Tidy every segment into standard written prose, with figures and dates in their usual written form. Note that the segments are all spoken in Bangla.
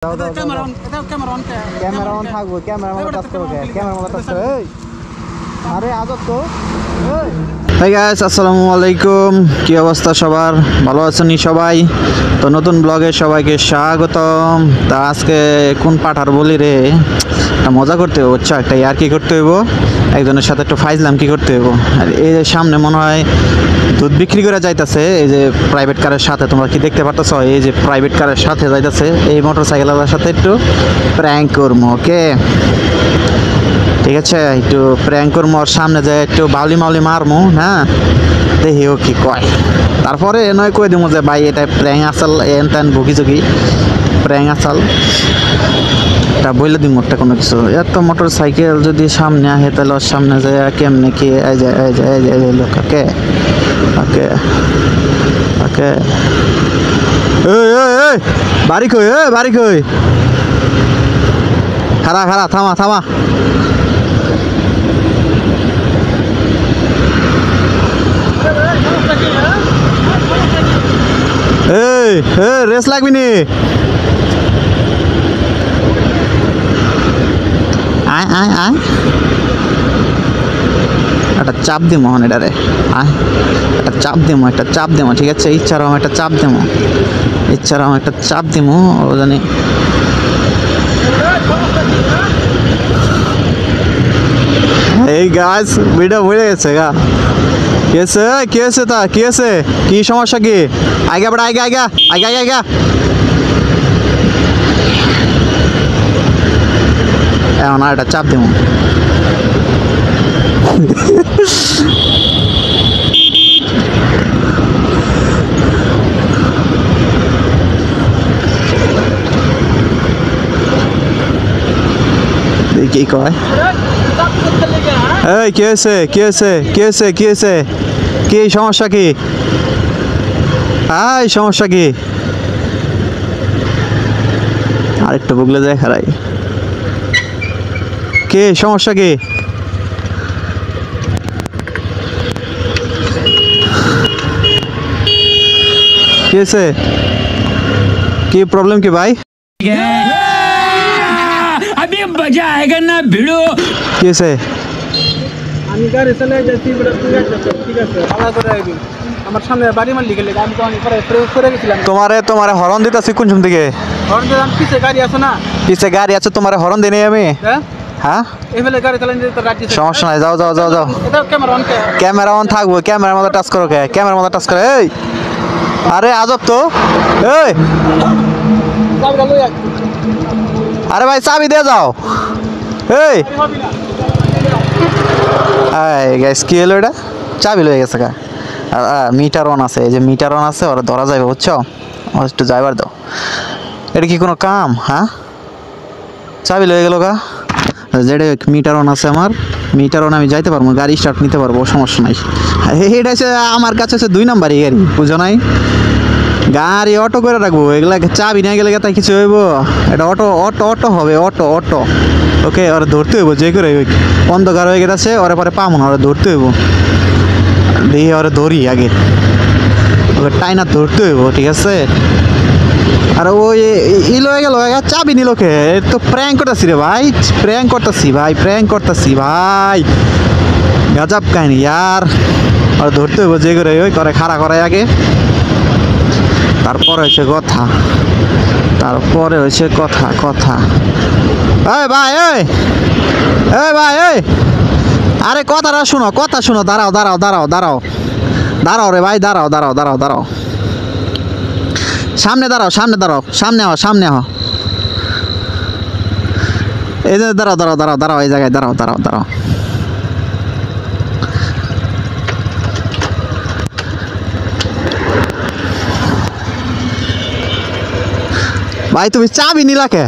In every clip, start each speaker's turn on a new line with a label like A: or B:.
A: ক্যামেরা অন থাকবো, ক্যামেরা মতো টাচ করো, ক্যামেরা মতো টাচ করো। আরে আদব তো। হাই গাইস, আসসালামু আলাইকুম। কি অবস্থা সবার? ভালো আছেন সবাই? তো নতুন ব্লগে সবাইকে স্বাগতম। তা আজকে কোন পাঠার বলি রে, একটা মজা করতে হইব, বুঝছো? একটা ইয়ার কি করতে হইব, একজনের সাথে একটু ফাইজলাম কি করতে হইব। আর এই যে সামনে মনে হয় দুধ বিক্রি করে যাইতেছে, এই যে প্রাইভেট কারের সাথে, তোমরা কি দেখতে পারতেছ? এই যে প্রাইভেট কারের সাথে যাইতেছে, এই মোটর সাইকেলের সাথে একটু প্র্যাঙ্ক করবো। ওকে, ঠিক আছে, একটু প্র্যাঙ্ক করবো। ওর সামনে যায় একটু বাউলি মাউলি মারমু, হ্যাঁ, দেখি ও কি কয়। তারপরে নয় কই দিব যে ভাই এটা প্র্যাঙ্ক আসাল, এন তেন ভুগি চুগি প্র্যাঙ্ক আসাল, এটা বইলে দিব একটা কোনো কিছু। এত মোটর সাইকেল যদি সামনে আহে তাহলে ওর সামনে যায় কেমনে কি এই যে এই যে এই যে এই লোক। ওকে ওকে ওকে, এই এই এই বাড়ি কই, এই বাড়ি কই, খারা খারা, থামা থামা। এই এই রেস লাগবি নি? আয় আয় আয়, একটা চাপ দিমো হন এটারে। আয়, একটা চাপ দিমো, একটা চাপ দিমো, ঠিক আছে? ইচ্ছারম একটা চাপ দিমো, ইচ্ছারম একটা চাপ দিমো, ও জানি। এই গাছ ভিডিও ভরে গেছে গা। কি আছে, কি আছে, তা কি আছে, কি সমস্যা কি? আইগা বড়, আইগা আইগা আইগা আইগা। এখন আর একটা চাপ দিব। কি কয়? এই কি আছে, কি আছে, কি আছে, কি আছে, কি সমস্যা কি? এই সমস্যা কি? আরেকটু বুগলে যায় খারাই। কি সমস্যা কি? কি আছে, কি প্রবলেম কি ভাই?
B: अभी मजा आएगा ना भिड़ो।
A: কি আছে?
C: আমি গাড়ি চালাই যাচ্ছি, ঠিক আছে, আলাদা করে আইবি। আমার সামনে বাড়ি মাল লিখে লেগে আমি তো অনেক করে গেছিলাম।
A: তোমারে হরন দিতেছি কোন সময় থেকে?
C: হরন দিলাম, পিছে গাড়ি আছে না?
A: পিছে গাড়ি আছে, তোমারে হরন দিই নাই আমি?
C: হ্যাঁ,
A: হ্যাঁ,
C: এবেলে গাড়ি চালাই তো রাখছি।
A: সমস্যা নাই, যাও যাও যাও যাও।
C: এটা camera on K?
A: Camera on থাকবো, ক্যামেরার মধ্যে টাচ করো, ক্যামেরার মধ্যে টাচ করে। এই আরে আজব তো। এই
C: চাবিটা লই আয়।
A: আরে ভাই চাবি দিয়ে যাও। এই
C: হবি না।
A: এই গাইস কি হলো এটা? চাবি লয়ে গেছে গা। মিটার অন আছে, এই যে মিটার অন আছে, ওরা ধরা যাবে, বুঝছো? ওর একটু যাইবার দাও। এটা কি কোনো কাম? হ্যাঁ, চাবি লয়ে গেল গা। যেটা মিটার অন আছে, আমার মিটার অন, আমি যাইতে পারবো, গাড়ি স্টার্ট নিতে পারবো, সমস্যা নাই। এটা হচ্ছে আমার কাছে হচ্ছে 2 নাম্বারই গাড়ি, বুঝো নাই? গাড়ি অটো করে রাখবো, এগুলা চাবি নিয়ে গেলে তাই কিছু হইব? এটা অটো অটো অটো হবে, অটো অটো। ওকে, ওরা ধরতে হইব, যে করে অন্ধকার হয়ে গেছে, ওরা পরে পাবো না, ওরা ধরতে হইব। দিয়ে ওরা ধরি আগে, ওকে টাইনা ধরতে হইব, ঠিক আছে? আর ওই ইল হয়ে গেল, চাবি নিল কে? তো প্র্যাঙ্ক করতেছি রে ভাই, প্র্যাঙ্ক করতেছি ভাই, প্র্যাঙ্ক করতেছি ভাই, গজব কাহিনী ইয়ার। ওরা ধরতে হইব, যে করে ওই করে খাড়া করাই আগে, তারপরে হয়েছে কথা, তারপরে হয়েছে কথা কথা। এই ভাই, এই ভাই, এই আরে কথাটা শুনো, কথা শুনো, দাঁড়াও দাঁড়াও দাঁড়াও দাঁড়াও দাঁড়াও রে ভাই, দাঁড়াও দাঁড়াও দাঁড়াও দাঁড়াও, সামনে দাঁড়াও, সামনে দাঁড়াও, সামনে আহ, সামনে আহ, এই যে দাঁড়াও দাঁড়াও দাঁড়াও দাঁড়াও, এই জায়গায় দাঁড়াও দাঁড়াও দাঁড়াও। ভাই তুমি চাবি নিলা কে?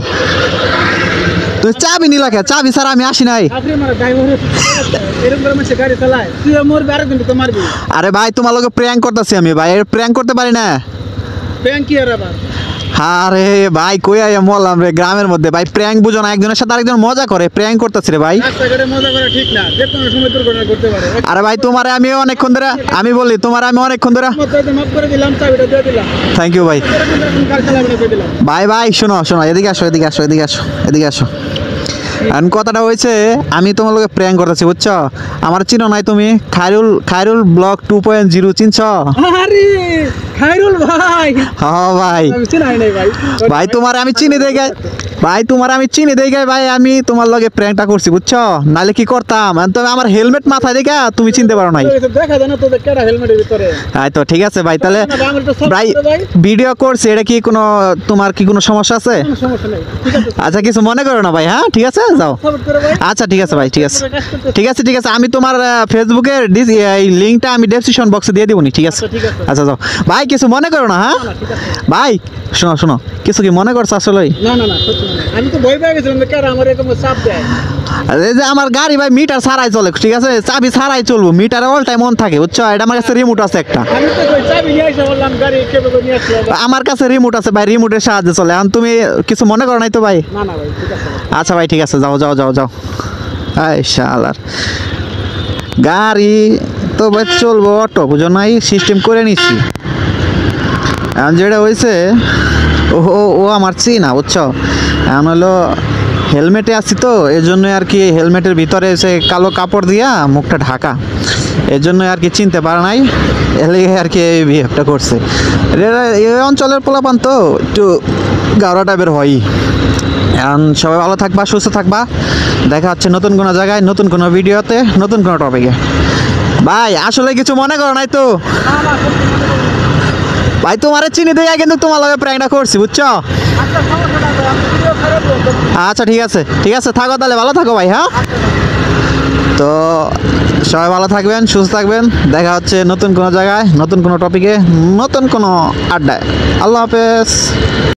A: তুমি চাবি নিলা কে? চাবি ছাড়া আমি আসি নাই।
C: আপনি আমার ড্রাইভার এরকম করে মানুষ গাড়ি চালায়, তুই মরবি, আরো কিন্তু তো মারবি।
A: আরে ভাই তোমার লোকে প্র্যাঙ্ক করতেছি আমি ভাই, প্র্যাঙ্ক করতে পারি না।
C: ব্যাংক কি আর আবার
A: আরে ভাই কই আইয়া মরলাম রে গ্রামের মধ্যে ভাই প্র্যাঙ্ক বুঝো না একজনের সাথে আরেকজন মজা করে প্র্যাঙ্ক করতেছে রে ভাই
C: রাস্তাঘাটে মজা করা ঠিক না, যে কোনো সময় দুর্ঘটনা করতে পারে।
A: আরে ভাই তোমারে আমি অনেকক্ষণ ধরে আমি বলি তোমারে আমি অনেকক্ষণ ধরে
C: মাফ করে দিলাম, চাবিটা দিয়ে দিলাম।
A: থ্যাংক ইউ ভাই
C: কার চালাবে করে দিলাম।
A: ভাই ভাই শোনো শোনো এদিকে আসো এদিকে আসো এদিকে আসো এদিকে আসো এখন কথাটা হয়েছে আমি তোমার লোকে প্র্যাঙ্ক করতেছি বুঝছো আমার চিনো নাই তুমি খায়রুল খায়রুল ব্লক 2.0 চিনছো
C: আরে খায়রুল ভাই,
A: হ্যাঁ ভাই
C: আমি চিনাই নাই ভাই।
A: ভাই তোমার আমি চিনি দেই গাই ভাই তোমার আমি চিনি দেই গাই ভাই আমি তোমার লগে প্র্যাঙ্কটা করছি বুঝছো নালে কি করতাম তবে আমার হেলমেট মাথায় দেখা তুমি চিনতে পারো নাই
C: দেখা যায় না তো কেডা হেলমেটের ভিতরে।
A: হ্যাঁ তো ঠিক আছে ভাই তাহলে ভাই ভিডিও করছি এটা কি কোনো তোমার কি কোনো সমস্যা আছে
C: কোনো সমস্যা নাই, ঠিক আছে
A: আচ্ছা কিছু মনে করো না ভাই হ্যাঁ ঠিক আছে যাও
C: সাপোর্ট করে ভাই।
A: আচ্ছা ঠিক আছে ভাই ঠিক আছে ঠিক আছে ঠিক আছে আমি তোমার ফেসবুকের এই লিঙ্কটা আমি ডেসক্রিপশন বক্সে দিয়ে দিবনি ঠিক আছে
C: আচ্ছা, ঠিক আছে।
A: আচ্ছা যাও ভাই কিছু মনে করো না হ্যাঁ
C: ঠিক আছে।
A: ভাই শোনো শোনো কিছু কি মনে করছো আসলে
C: না না না সত্যি না, আমি তো ভয় পেয়ে গেছিলাম যে কেডা আমার এরকম চাপ দেয়।
A: এই যে আমার গাড়ি ভাই মিটার ছাড়াই চলে ঠিক আছে চাবি ছাড়াই চলবো মিটারে অল টাইম অন থাকে বুঝছো এটা আমার কাছে রিমোট আছে একটা
C: আমি তো কই চাবি নিয়ে এসে বললাম গাড়ি কেবে করে নিয়ে আসছি আবার।
A: আমার কাছে রিমোট আছে ভাই রিমোটের সাহায্যে চলে এখন তুমি কিছু মনে করো নাই তো ভাই
C: না না ভাই ঠিক আছে ভাই।
A: আচ্ছা ভাই ঠিক আছে যাও যাও যাও যাও এই শালার গাড়ি তো ভাই চলবো অটো বুঝো নাই সিস্টেম করে নিচ্ছি এখন যেটা হয়েছে ও ও ও আমার চিনা বুঝছো এখন হলো হেলমেটে আছি তো এর জন্য আর কি হেলমেটের ভিতরে সে কালো কাপড় দিয়া মুখটা ঢাকা এর জন্য আর কি চিনতে পারে নাই এলে আর কি এই বিহেভটা করছে এই অঞ্চলের পোলাপান তো একটু গাওয়া টাইপের হয়ই এখন সবাই ভালো থাকবা সুস্থ থাকবা দেখা হচ্ছে নতুন কোনো জায়গায় নতুন কোনো ভিডিওতে নতুন কোনো টপিকে ভাই আসলে কিছু মনে করো নাই তো ভাই তোমারে চিনি দিয়ে কিন্তু তোমার লগে প্র্যাঙ্কটা করছি বুঝছো
C: আচ্ছা সমস্যা নাই ভাই, আমি ভিডিও খারাপ বলবো।
A: আচ্ছা ঠিক আছে থাকো তাহলে ভালো থাকো ভাই হ্যাঁ তো সবাই ভালো থাকবেন সুস্থ থাকবেন দেখা হচ্ছে নতুন কোনো জায়গায় নতুন কোনো টপিকে নতুন কোনো আড্ডায় আল্লাহ হাফেজ